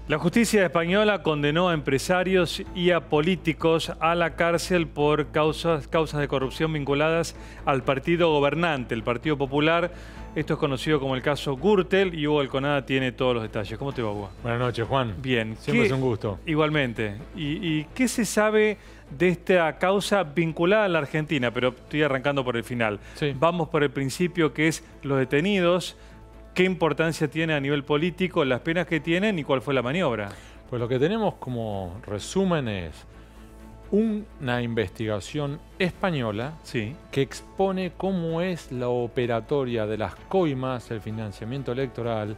La justicia española condenó a empresarios y a políticos a la cárcel por causas de corrupción vinculadas al partido gobernante, el Partido Popular. Esto es conocido como el caso Gürtel y Hugo Alconada tiene todos los detalles. ¿Cómo te va, Hugo? Buenas noches, Juan. Bien. Siempre es un gusto. Igualmente. ¿Y qué se sabe de esta causa vinculada a la Argentina? Pero estoy arrancando por el final. Sí. Vamos por el principio, que es los detenidos. ¿Qué importancia tiene a nivel político, las penas que tienen y cuál fue la maniobra? Pues lo que tenemos como resumen es una investigación española que expone cómo es la operatoria de las coimas, el financiamiento electoral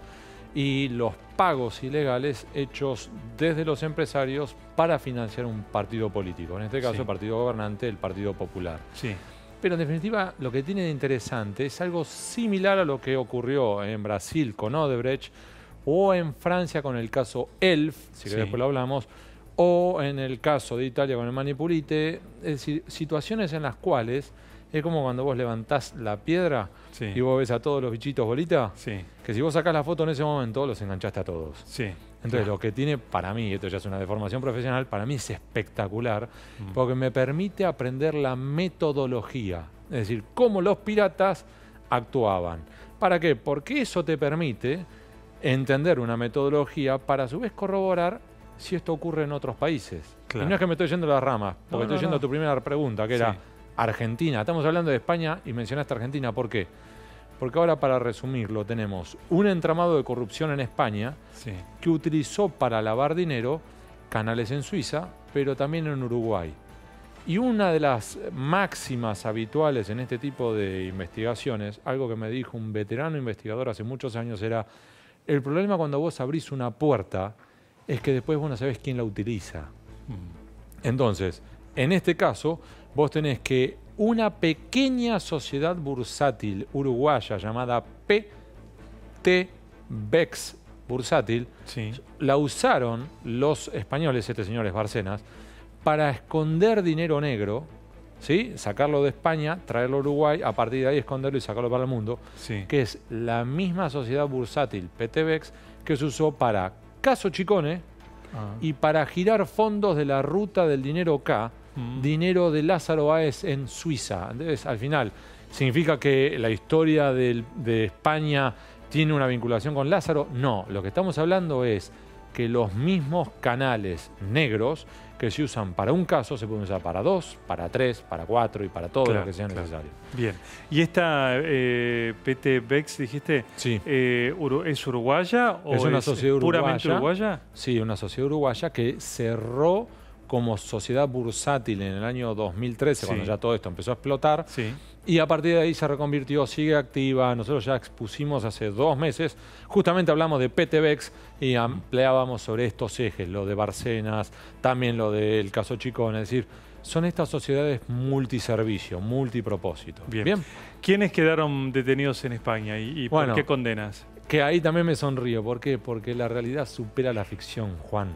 y los pagos ilegales hechos desde los empresarios para financiar un partido político, en este caso el partido gobernante, el Partido Popular. Sí. Pero en definitiva lo que tiene de interesante es algo similar a lo que ocurrió en Brasil con Odebrecht o en Francia con el caso Elf, si que después lo hablamos, o en el caso de Italia con el Manipulite, es decir, situaciones en las cuales es como cuando vos levantás la piedra y vos ves a todos los bichitos bolitas, que si vos sacás la foto en ese momento los enganchaste a todos. Entonces lo que tiene para mí, esto ya es una deformación profesional, para mí es espectacular porque me permite aprender la metodología, es decir, cómo los piratas actuaban. ¿Para qué? Porque eso te permite entender una metodología para a su vez corroborar si esto ocurre en otros países. Y no es que me estoy yendo a las ramas, porque estoy yendo a tu primera pregunta, que era Argentina. Estamos hablando de España y mencionaste Argentina. ¿Por qué? Porque ahora, para resumirlo, tenemos un entramado de corrupción en España que utilizó para lavar dinero canales en Suiza, pero también en Uruguay. Y una de las máximas habituales en este tipo de investigaciones, algo que me dijo un veterano investigador hace muchos años, era: el problema cuando vos abrís una puerta es que después vos no sabés quién la utiliza. Entonces, en este caso, vos tenés que una pequeña sociedad bursátil uruguaya llamada PT-BEX bursátil, la usaron los españoles, este señor es Bárcenas, para esconder dinero negro, sacarlo de España, traerlo a Uruguay, a partir de ahí esconderlo y sacarlo para el mundo, que es la misma sociedad bursátil PT-BEX que se usó para Caso Chicone y para girar fondos de la ruta del dinero K, dinero de Lázaro Báez en Suiza. Entonces, al final, ¿significa que la historia de España tiene una vinculación con Lázaro? No, lo que estamos hablando es que los mismos canales negros que se usan para un caso se pueden usar para 2, para 3, para 4 y para todo lo que sea necesario. Bien. ¿Y esta PT-BEX, dijiste, es uruguaya o es una sociedad puramente uruguaya? Sí, una sociedad uruguaya que cerró como sociedad bursátil en el año 2013, cuando ya todo esto empezó a explotar. Y a partir de ahí se reconvirtió, sigue activa. Nosotros ya expusimos hace 2 meses, justamente hablamos de PT-BEX y ampliábamos sobre estos ejes, lo de Bárcenas, también lo del caso Chicone. Es decir, son estas sociedades multiservicio, multipropósito. Bien. ¿Quiénes quedaron detenidos en España y por qué condenas? Que ahí también me sonrío. ¿Por qué? Porque la realidad supera la ficción, Juan.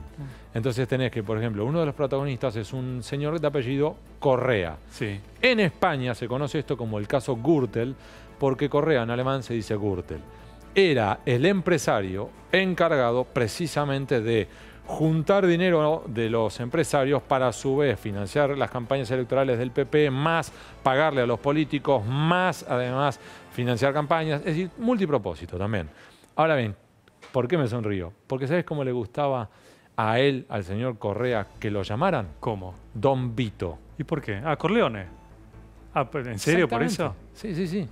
Entonces tenés que, por ejemplo, uno de los protagonistas es un señor de apellido Correa. En España se conoce esto como el caso Gürtel, porque Correa en alemán se dice Gürtel. Era el empresario encargado precisamente de juntar dinero de los empresarios para a su vez financiar las campañas electorales del PP, más pagarle a los políticos, más además financiar campañas, es decir, multipropósito también. Ahora bien, ¿por qué me sonrío? Porque ¿sabes cómo le gustaba a él, al señor Correa, que lo llamaran? ¿Cómo? Don Vito. ¿Y por qué? Corleone. ¿En serio por eso? Sí.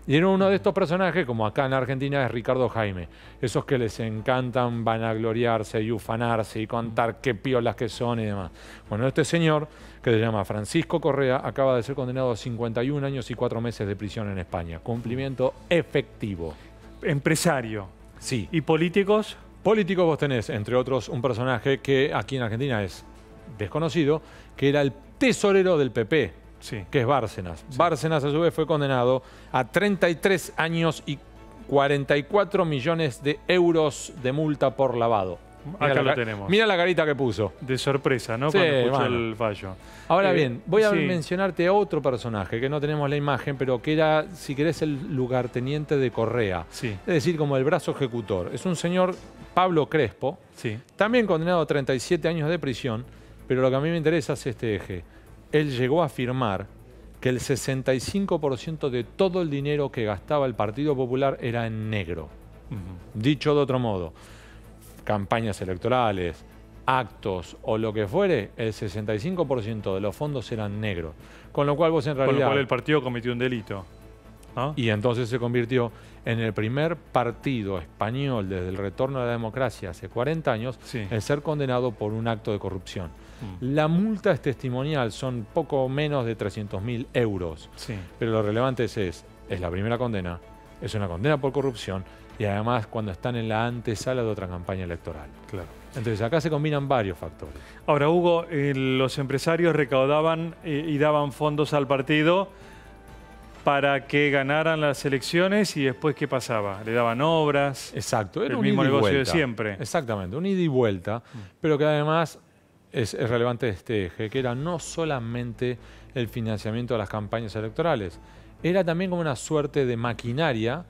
Y era uno de estos personajes, como acá en Argentina es Ricardo Jaime, esos que les encantan vanagloriarse y ufanarse y contar qué piolas que son y demás. Bueno, este señor, que se llama Francisco Correa, acaba de ser condenado a 51 años y 4 meses de prisión en España. Cumplimiento efectivo. Empresario. Sí. ¿Y políticos? Políticos vos tenés, entre otros, un personaje que aquí en Argentina es desconocido, que era el tesorero del PP. Que es Bárcenas. Bárcenas, a su vez, fue condenado a 33 años y 44 millones de euros de multa por lavado. Acá lo tenemos. Mira la carita que puso. De sorpresa, ¿no? Sí, Cuando escuchó bueno. el fallo. Ahora bien, voy a sí. mencionarte a otro personaje, que no tenemos la imagen, pero que era, si querés, el lugarteniente de Correa. Sí. Es decir, como el brazo ejecutor. Es un señor, Pablo Crespo, Sí. también condenado a 37 años de prisión, pero lo que a mí me interesa es este eje. Él llegó a afirmar que el 65% de todo el dinero que gastaba el Partido Popular era en negro. Dicho de otro modo, campañas electorales, actos o lo que fuere, el 65% de los fondos eran negros. Con lo cual vos en realidad... Con lo cual el partido cometió un delito, ¿no? Y entonces se convirtió en el primer partido español desde el retorno a la democracia hace 40 años Sí. en ser condenado por un acto de corrupción. La multa es testimonial, son poco menos de 300.000 euros. Sí. Pero lo relevante es la primera condena, es una condena por corrupción y además cuando están en la antesala de otra campaña electoral. Claro. Entonces acá se combinan varios factores. Ahora, Hugo, los empresarios recaudaban y daban fondos al partido para que ganaran las elecciones y después, ¿qué pasaba? Le daban obras. Exacto, era el un mismo ida y negocio de vuelta. siempre. Exactamente, un ida y vuelta, pero que además es relevante este eje, que era no solamente el financiamiento de las campañas electorales, era también como una suerte de maquinaria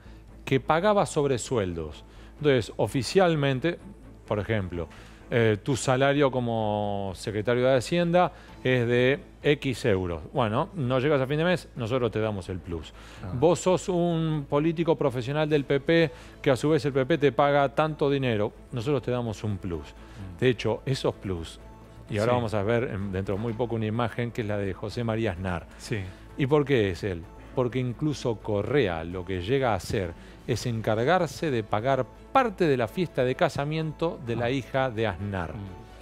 que pagaba sobresueldos. Entonces, oficialmente, por ejemplo, tu salario como secretario de Hacienda es de X euros. Bueno, no llegas a fin de mes, nosotros te damos el plus. Vos sos un político profesional del PP, que a su vez el PP te paga tanto dinero, nosotros te damos un plus. De hecho, esos plus, y ahora Sí. vamos a ver dentro de muy poco una imagen que es la de José María Aznar. Sí. ¿Y por qué es él? Porque incluso Correa lo que llega a hacer es encargarse de pagar parte de la fiesta de casamiento de la hija de Aznar.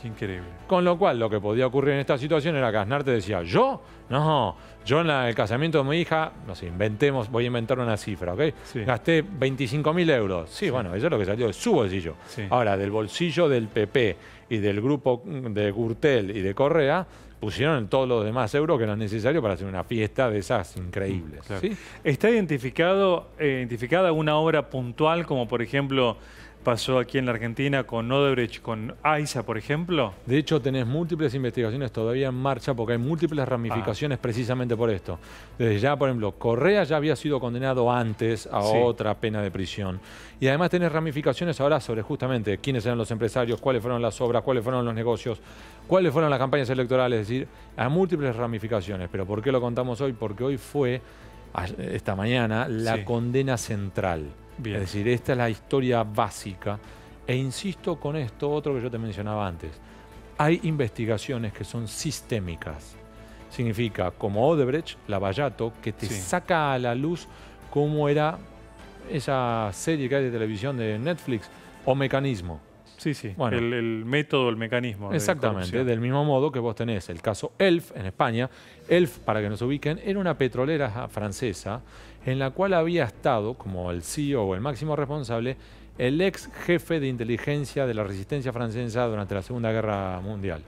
Qué increíble. Con lo cual, lo que podía ocurrir en esta situación era que Aznar te decía, ¿yo? No, yo en el casamiento de mi hija, no sé, voy a inventar una cifra, ¿ok? Sí. Gasté 25.000 euros. Sí, bueno, eso es lo que salió de su bolsillo. Sí. Ahora, del bolsillo del PP y del grupo de Gürtel y de Correa, pusieron todos los demás euros que eran necesarios para hacer una fiesta de esas increíbles. Claro. ¿Sí? ¿Está identificada una obra puntual, como por ejemplo pasó aquí en la Argentina con Odebrecht, con AISA, por ejemplo? De hecho, tenés múltiples investigaciones todavía en marcha porque hay múltiples ramificaciones precisamente por esto. Desde ya, por ejemplo, Correa ya había sido condenado antes a Sí. otra pena de prisión. Y además tenés ramificaciones ahora sobre justamente quiénes eran los empresarios, cuáles fueron las obras, cuáles fueron los negocios, cuáles fueron las campañas electorales. Es decir, hay múltiples ramificaciones. Pero ¿por qué lo contamos hoy? Porque hoy fue, esta mañana, la Sí. condena central. Bien. Es decir, esta es la historia básica. E insisto con esto, otro que yo te mencionaba antes. Hay investigaciones que son sistémicas. Significa, como Odebrecht, Lavallato, que te Sí. saca a la luz cómo era esa serie que hay de televisión de Netflix, o Mecanismo. Sí, sí. Bueno. El método, el mecanismo. de Exactamente, corrupción. del mismo modo que vos tenés el caso ELF en España. ELF, para que nos ubiquen, era una petrolera francesa en la cual había estado, como el CEO o el máximo responsable, el ex jefe de inteligencia de la resistencia francesa durante la Segunda Guerra Mundial.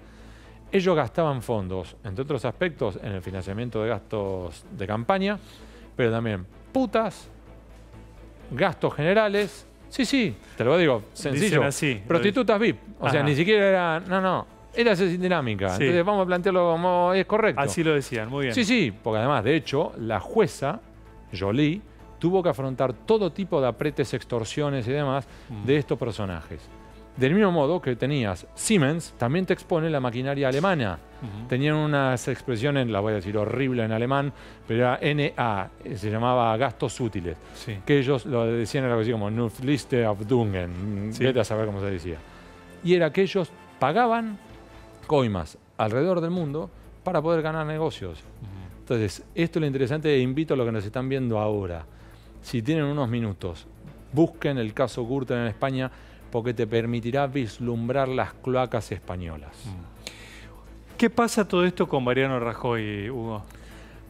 Ellos gastaban fondos, entre otros aspectos, en el financiamiento de gastos de campaña, pero también putas, gastos generales. Sí, te lo digo, sencillo. Dicen así. Prostitutas VIP. O sea, Ajá. ni siquiera era... No. Era esa dinámica. Sí. Entonces vamos a plantearlo como es correcto. Así lo decían, muy bien. Sí, porque además, de hecho, la jueza, Jolie, tuvo que afrontar todo tipo de apretes, extorsiones y demás de estos personajes. Del mismo modo que tenías Siemens, también te expone la maquinaria alemana. Tenían unas expresiones, la voy a decir horrible en alemán, pero era NA, se llamaba gastos útiles. Sí. Que ellos lo decían algo así como Nufliste Abdungen, Sí. vete a saber cómo se decía. Y era que ellos pagaban coimas alrededor del mundo para poder ganar negocios. Entonces, esto es lo interesante e invito a los que nos están viendo ahora. Si tienen unos minutos, busquen el caso Gürtel en España porque te permitirá vislumbrar las cloacas españolas. ¿Qué pasa todo esto con Mariano Rajoy, Hugo?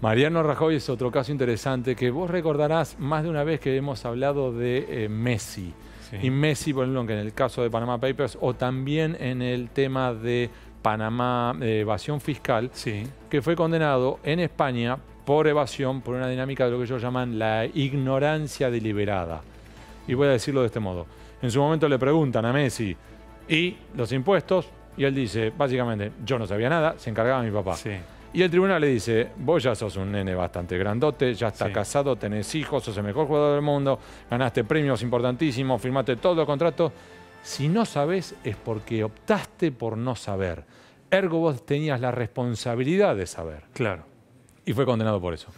Mariano Rajoy es otro caso interesante que vos recordarás más de una vez que hemos hablado de Messi. Sí. Y Messi, por ejemplo, que en el caso de Panama Papers o también en el tema de Panamá, evasión fiscal, Sí. que fue condenado en España por evasión, por una dinámica de lo que ellos llaman la ignorancia deliberada. Y voy a decirlo de este modo. En su momento le preguntan a Messi, y los impuestos, y él dice, básicamente, yo no sabía nada, se encargaba mi papá. Sí. Y el tribunal le dice, vos ya sos un nene bastante grandote, ya estás Sí. casado, tenés hijos, sos el mejor jugador del mundo, ganaste premios importantísimos, firmaste todos los contratos. Si no sabés es porque optaste por no saber. Ergo vos tenías la responsabilidad de saber. Claro. Y fue condenado por eso.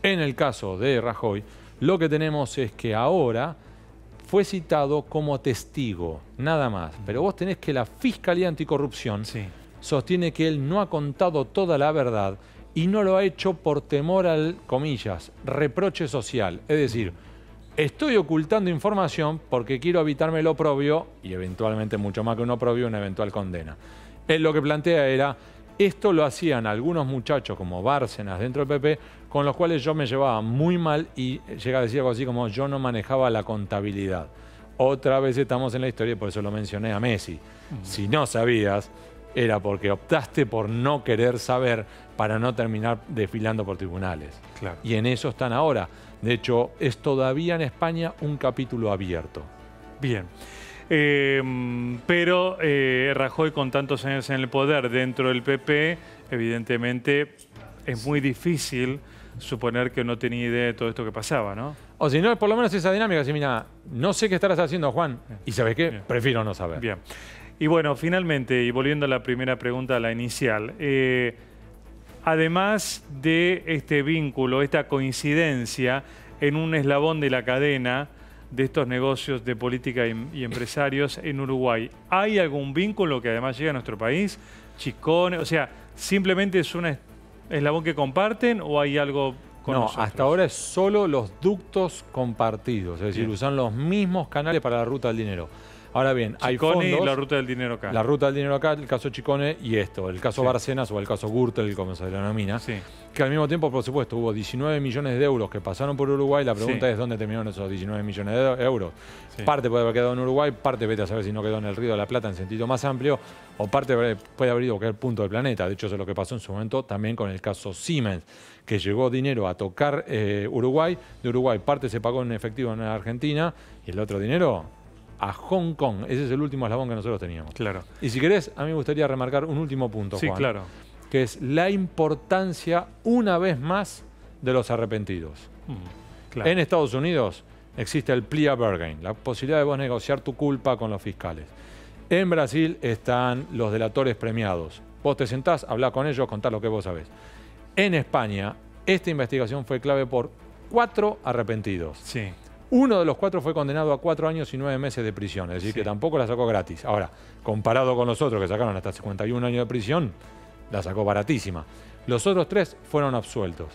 En el caso de Rajoy, lo que tenemos es que ahora fue citado como testigo, nada más. Pero vos tenés que la Fiscalía Anticorrupción Sí. sostiene que él no ha contado toda la verdad y no lo ha hecho por temor al, comillas, reproche social. Es decir, estoy ocultando información porque quiero evitarme el oprobio y eventualmente mucho más que un oprobio, una eventual condena. Él lo que plantea era, esto lo hacían algunos muchachos como Bárcenas dentro del PP, con los cuales yo me llevaba muy mal y llega a decir algo así como yo no manejaba la contabilidad. Otra vez estamos en la historia y por eso lo mencioné a Messi. Si no sabías, era porque optaste por no querer saber para no terminar desfilando por tribunales. Claro. Y en eso están ahora. De hecho, es todavía en España un capítulo abierto. Bien. Pero Rajoy, con tantos años en el poder dentro del PP, evidentemente es muy difícil suponer que no tenía idea de todo esto que pasaba, ¿no? O si no, por lo menos esa dinámica, así, mira, no sé qué estarás haciendo, Juan. Y ¿sabes qué? Bien. Prefiero no saber. Bien. Y bueno, finalmente, y volviendo a la primera pregunta, a la inicial, además de este vínculo, esta coincidencia en un eslabón de la cadena de estos negocios de política y empresarios en Uruguay, ¿hay algún vínculo que además llega a nuestro país? Chicone, o sea, ¿simplemente es un eslabón que comparten o hay algo con No, nosotros? hasta ahora es solo los ductos compartidos, es decir, Bien. usan los mismos canales para la ruta del dinero. Ahora bien, hay Chicone fondos, y la ruta del dinero acá. la ruta del dinero acá, el caso Chicone y esto, el caso Sí. Bárcenas o el caso Gürtel, como se le denomina, Sí. que al mismo tiempo, por supuesto, hubo 19 millones de euros que pasaron por Uruguay. La pregunta Sí. es dónde terminaron esos 19 millones de euros. Sí. Parte puede haber quedado en Uruguay, parte vete a saber si no quedó en el Río de la Plata en sentido más amplio, o parte puede haber ido a cualquier punto del planeta. De hecho, eso es lo que pasó en su momento también con el caso Siemens, que llegó dinero a tocar Uruguay. De Uruguay parte se pagó en efectivo en Argentina y el otro dinero a Hong Kong. Ese es el último eslabón que nosotros teníamos. Claro. Y si querés, a mí me gustaría remarcar un último punto, Sí, Juan, claro. que es la importancia, una vez más, de los arrepentidos. Claro. En Estados Unidos existe el plea bargain, la posibilidad de vos negociar tu culpa con los fiscales. En Brasil están los delatores premiados. Vos te sentás, hablás con ellos, contás lo que vos sabés. En España, esta investigación fue clave por 4 arrepentidos. Sí. Uno de los 4 fue condenado a 4 años y 9 meses de prisión, es decir, Sí. que tampoco la sacó gratis. Ahora, comparado con los otros que sacaron hasta 51 años de prisión, la sacó baratísima. Los otros 3 fueron absueltos.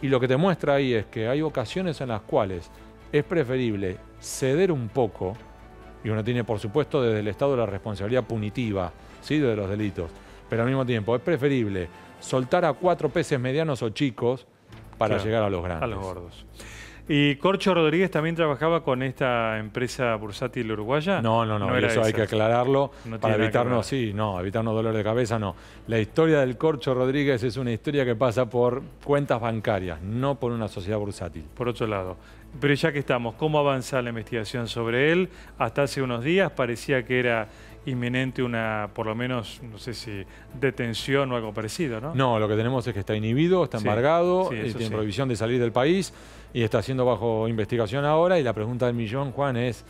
Y lo que te muestra ahí es que hay ocasiones en las cuales es preferible ceder un poco, y uno tiene, por supuesto, desde el Estado la responsabilidad punitiva, ¿sí?, de los delitos, pero al mismo tiempo es preferible soltar a 4 peces medianos o chicos para Claro, llegar a los grandes. a los gordos. ¿Y Corcho Rodríguez también trabajaba con esta empresa bursátil uruguaya? No, era eso hay esa. que aclararlo No para tiene nada que ver. evitarnos dolor de cabeza, no. La historia del Corcho Rodríguez es una historia que pasa por cuentas bancarias, no por una sociedad bursátil. Por otro lado. Pero ya que estamos, ¿cómo avanza la investigación sobre él? Hasta hace unos días parecía que era inminente una, por lo menos, no sé si detención o algo parecido, ¿no? No, lo que tenemos es que está inhibido, está Sí, embargado, sí, eso tiene sí. prohibición de salir del país y está siendo bajo investigación ahora. Y la pregunta del millón, Juan, es,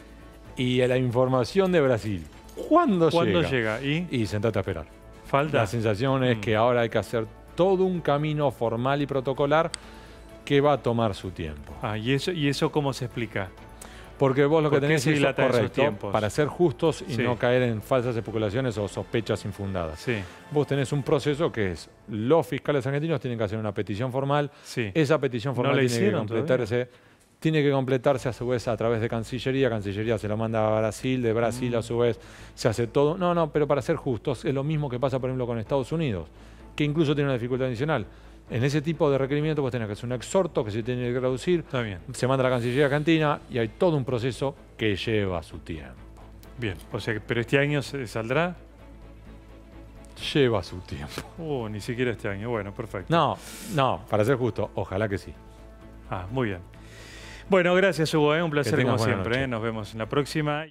¿y la información de Brasil? ¿Cuándo llega? ¿Y Y sentate a esperar. falta? La sensación es que ahora hay que hacer todo un camino formal y protocolar que va a tomar su tiempo. Ah, ¿y eso cómo se explica? Porque vos lo ¿Por que qué tenés se es dilatan esos correcto, tiempos? para ser justos y Sí. no caer en falsas especulaciones o sospechas infundadas. Sí, Vos tenés un proceso que es, los fiscales argentinos tienen que hacer una petición formal, sí. esa petición formal la tiene que hicieron completarse a su vez a través de Cancillería, Cancillería se lo manda a Brasil, de Brasil a su vez se hace todo. No, pero para ser justos es lo mismo que pasa por ejemplo con Estados Unidos, que incluso tiene una dificultad adicional. En ese tipo de requerimientos vos tenés que hacer un exhorto que se tiene que traducir, Está bien. se manda a la Cancillería Argentina y hay todo un proceso que lleva su tiempo. Bien. O sea, ¿pero este año saldrá? Lleva su tiempo. Ni siquiera este año. Bueno, perfecto. No, para ser justo, ojalá que sí. Ah, muy bien. Bueno, gracias Hugo, un placer tengas como buena siempre. noche. Nos vemos en la próxima.